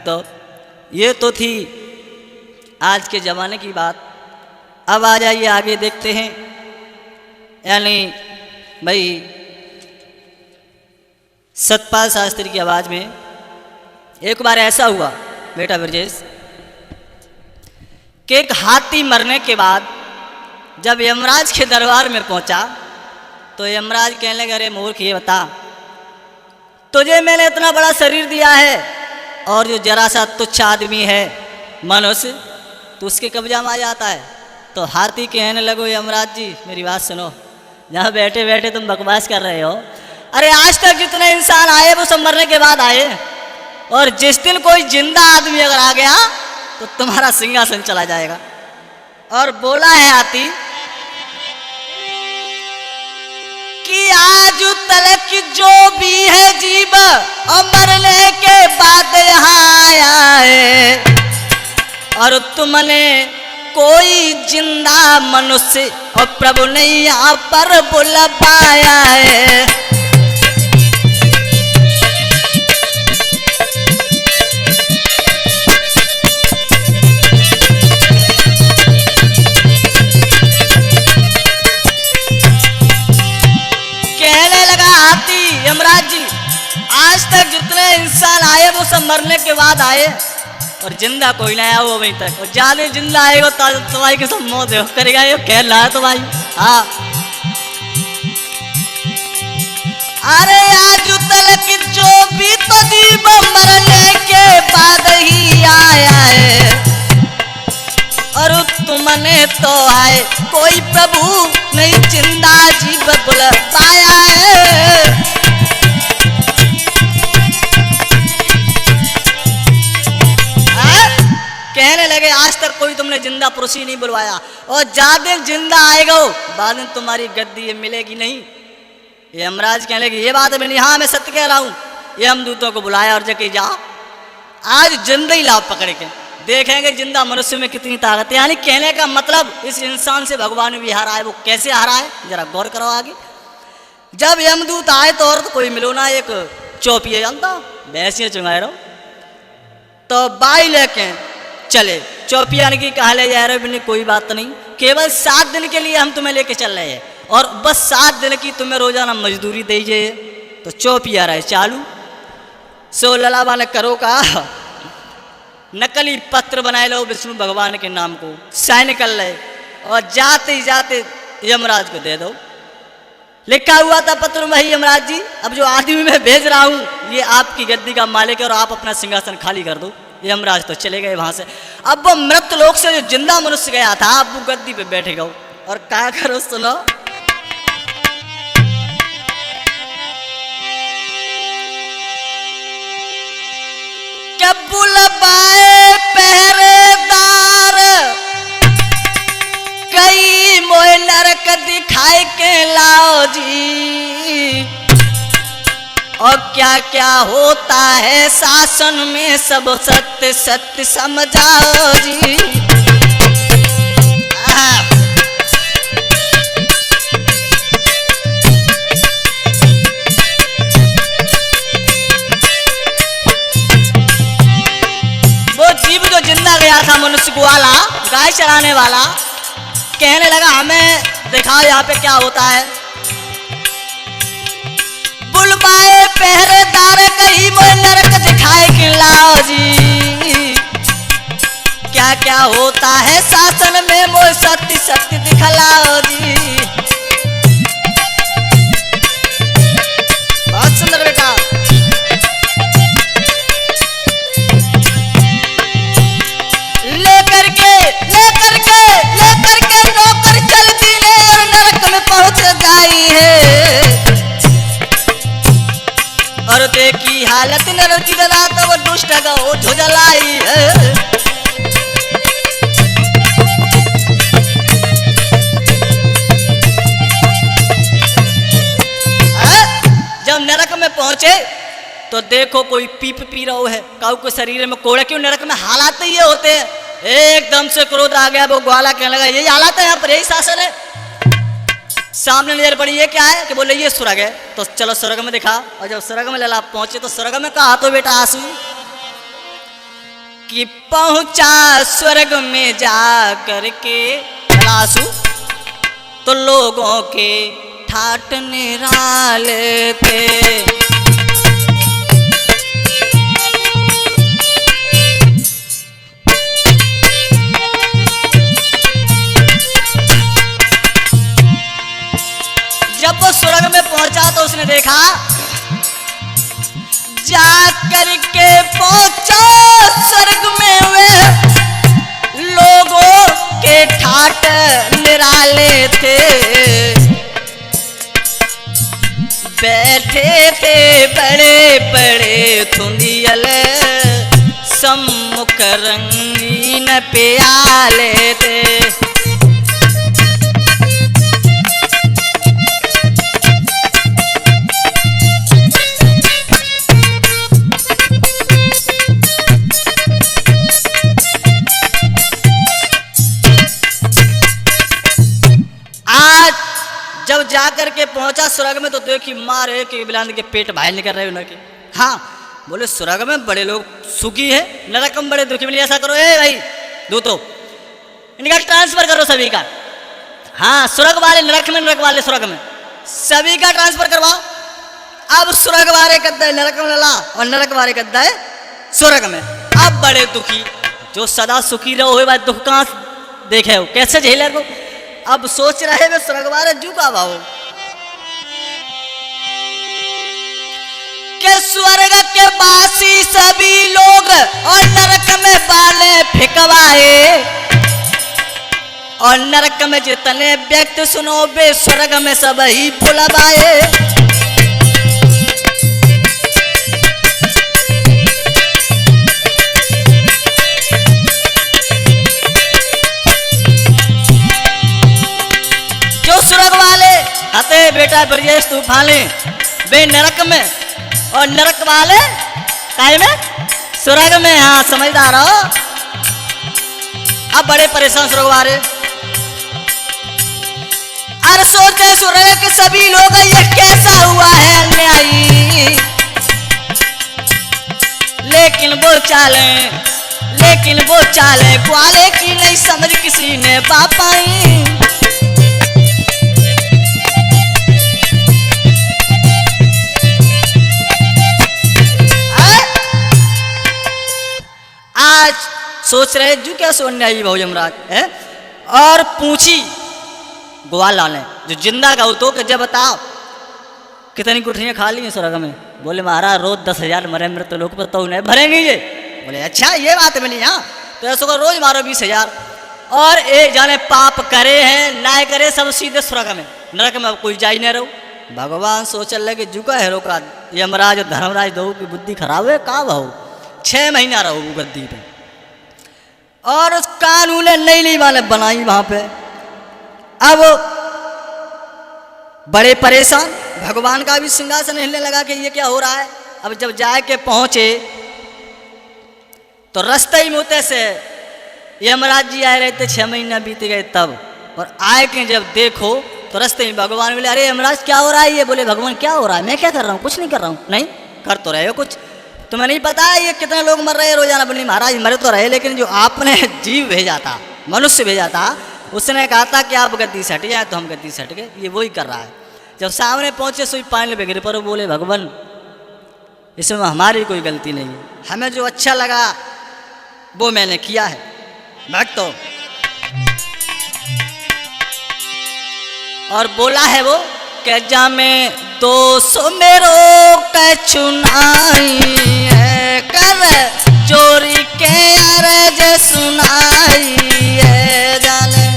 भक्तों, ये तो थी आज के ज़माने की बात। अब आ जाइए आगे देखते हैं। यानी भाई सतपाल शास्त्री की आवाज़ में एक बार ऐसा हुआ बेटा ब्रजेश कि एक हाथी मरने के बाद जब यमराज के दरबार में पहुंचा तो यमराज कहने लगे, अरे मूर्ख ये बता, तुझे मैंने इतना बड़ा शरीर दिया है और जो जरा सा तुच्छ आदमी है मनुष्य, तो उसके कब्जा में आ जाता है। तो हाथी कहने लगो, यमराज जी मेरी बात सुनो, जहाँ बैठे बैठे तुम बकवास कर रहे हो। अरे आज तक जितने इंसान आए वो सब मरने के बाद आए, और जिस दिन कोई जिंदा आदमी अगर आ गया तो तुम्हारा सिंहासन चला जाएगा। और बोला है हाथी कि आज तलक जो भी है जीव और मरने के बाद यहाँ आया है, और तुमने कोई जिंदा मनुष्य और प्रभु ने यहाँ पर बुला पाया है। कहने लगा हाथी, यमराज जी आज तक जितने इंसान आए वो सब मरने के बाद आए और जिंदा कोई ना आया वो अभी तक, और ज्यादा जिंदा आएगा तुम्हारी के सब मौत करेगा, ये कह रहा है तुम्हारी। हाँ अरे आज तलक जो भी तो जीव मरने के बाद ही आया है, और तुमने तो आए कोई प्रभु नहीं जिंदा जीव बुला पाया है। कहने लगे आज तक कोई तुमने जिंदा पुरुष ही नहीं बुलवाया, और ज्यादा जिंदा आएगा बाद में तुम्हारी गद्दी ये मिलेगी नहीं। यमराज कहने लगे ये बात है नहीं, हाँ मैं सत्य कह रहा हूँ। ये हम दूतों को बुलाया और जगह जा आज जिंदा ही लाभ पकड़ के देखेंगे जिंदा मनुष्य में कितनी ताकत है। यानी कहने का मतलब इस इंसान से भगवान भी हारा है। वो कैसे हारा है जरा गौर करो आगे। जब यमदूत आए तो और तो कोई मिलो ना, एक चौपिया जानता भैंसियाँ चुंगाए रहो, तो बाई लेके चले। चौपिया ने की कहा ले जा रहे हो, कोई बात नहीं, केवल 7 दिन के लिए हम तुम्हें लेके चल रहे हैं और बस 7 दिन की तुम्हें रोजाना मजदूरी दीजिए। तो चौपिया रहे चालू। सो ललाबा ने करो का नकली पत्र बनाए लो विष्णु भगवान के नाम को, साइन कर ले और जाते ही जाते यमराज को दे दो। लिखा हुआ था पत्र में, यमराज जी अब जो आदमी मैं भेज रहा हूँ ये आपकी गद्दी का मालिक है और आप अपना सिंहासन खाली कर दो। यमराज तो चले गए वहां से। अब वो मृत लोक से जो जिंदा मनुष्य गया था अब वो गद्दी पे बैठेगा और क्या करो सुनो। बुलबाए पहरेदार कई मोए नरक दिखाए के लाओ जी, और क्या क्या होता है शासन में सब सत्य सत्य समझाओ जी। जिंदा गया था मनुष्य वाला गाय चराने वाला, कहने लगा हमें दिखाओ यहाँ पे क्या होता है। बुलबाए पहरेदार कहीं मोए नरक दिखाए कि लाओ जी, क्या क्या होता है शासन में मोए सत्य सत्य दिखलाओ जी। बहुत सुंदर बेटा। लेकर के नौकर चल दिले और नरक में पहुंच गई है, और देखी हालत नरकी दला तो वो दुष्ट गो झुझलाई है। जब नरक में पहुंचे तो देखो कोई पीप पी रहा है, काऊ के शरीर में कोड़े, क्यों नरक में हालात ये होते हैं। एकदम से क्रोध आ गया, वो ग्वाला कहने लगा यही हालात है यहाँ पर, यही शासन है। सामने नजर पड़ी ये क्या है कि बोले ये स्वर्ग है, तो चलो स्वर्ग में दिखा। और जब स्वर्ग में लला पहुंचे तो स्वर्ग में कहा तो बेटा आंसू। कि पहुंचा स्वर्ग में जा करके लासू तो लोगों के ठाट निराले थे। जब वो स्वर्ग में पहुंचा तो उसने देखा, जा करके पहुंचा स्वर्ग में वे लोगों के ठाट निराले थे। बैठे थे बड़े बड़े धुंधियल सम्मुख रंगीन प्याले थे। जब जाकर के पहुंचा स्वर्ग में तो देखी मारे के बिलांद के पेट बाहर निकल रहे उनके। हाँ बोले स्वर्ग में बड़े लोग सुखी है, नरक में बड़े दुखी। बोले ऐसा करो ए भाई दूतो, इनका ट्रांसफर करो सभी का। हाँ स्वर्ग वाले नरक में, नरक वाले स्वर्ग में, सभी का ट्रांसफर करवाओ। अब स्वर्ग वाले कद्दा है नरक में लला और नरक वाले कद्दा है स्वर्ग में। अब बड़े दुखी, जो सदा सुखी रहो हो भाई दुख कहाँ देखे हो, कैसे झेले को। अब सोच रहे वे स्वर्ग वाले जू का भाव के स्वर्ग के बासी सभी लोग और नरक में बाले फिकवाए, और नरक में जितने व्यक्ति सुनो बे स्वर्ग में सब ही बुलवाए। जो स्वर्ग वाले हते बेटा ब्रजेश तूफाने वे नरक में, और नरक वाले काय में स्वर्ग में। हाँ समझदार हो। अब बड़े परेशान स्वर्ग वाले, अरे सोचते स्वर्ग के सभी लोग ये कैसा हुआ है अन्यायी। लेकिन वो चाले ग्वाले की नहीं समझ किसी ने पा पाई। आज सोच रहे जू क्या सोने आई भाव यमराज है। और पूछी ग्वाला ने जो जिंदा का तो जब बताओ कितनी गुठलियां खा ली हैं स्वर्ग में। बोले महाराज रोज 10,000 मरे मृत लोग पर तो नहीं भरेंगे ये। बोले अच्छा ये बात मिली। हाँ तो ऐसा को रोज मारो 20,000, और एक जाने पाप करे हैं ना करे सब सीधे स्वर्ग में, नरक में कोई जा ही नहीं रहो। भगवान सोचल लगे जुका है रोका यमराज धर्मराज दो की बुद्धि खराब है का भाव 6 महीना रहो गद्दी पे। और उस कानून नई वाले बनाई वहां पे। अब बड़े परेशान, भगवान का भी सिंहासन हिलने लगा कि ये क्या हो रहा है। अब जब जाके पहुंचे तो रास्ते ही मोते से यमराज जी आए रहते 6 महीना बीत गए तब। और आए के जब देखो तो रास्ते में भगवान बोले अरे यमराज क्या हो रहा है। ये बोले भगवान क्या हो रहा है, मैं क्या कर रहा हूँ, कुछ नहीं कर रहा हूँ। नहीं कर तो रहे हो कुछ, तुम्हें नहीं पता है ये कितने लोग मर रहे हैं रोजाना। बोली महाराज मरे तो रहे, लेकिन जो आपने जीव भेजा था, मनुष्य भेजा था, उसने कहा था कि आप गद्दी से हट जाए तो हम गद्दी से हट गए। ये वही कर रहा है। जब सामने पहुंचे सोई पानी में गिर पर बोले भगवान इसमें हमारी कोई गलती नहीं है, हमें जो अच्छा लगा वो मैंने किया है। भक्तों और बोला है वो कि जा में 200 मेरो कछुनाई है कर चोरी के अरज सुनाई है जाने।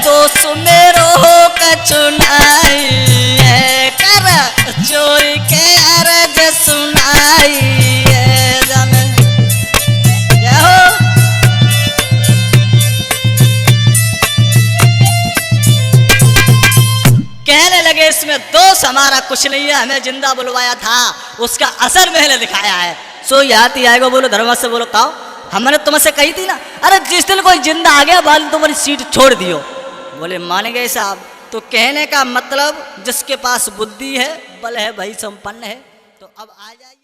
दोस्त मेरो कछुनाई है कर चोरी के अरज सुनाई है जाने। क्या हो कहने लगे इसमें दोष हमारा कुछ नहीं है, हमें जिंदा बुलवाया था उसका असर मैंने दिखाया है। सो याद ही आएगा। बोलो धर्म से बोलो काओ, हमने तुमसे कही थी ना, अरे जिस दिन कोई जिंदा आ गया बाल तुम्हारी सीट छोड़ दियो। बोले मान गए साहब। तो कहने का मतलब जिसके पास बुद्धि है, बल है, भाई संपन्न है, तो अब आ जाइए।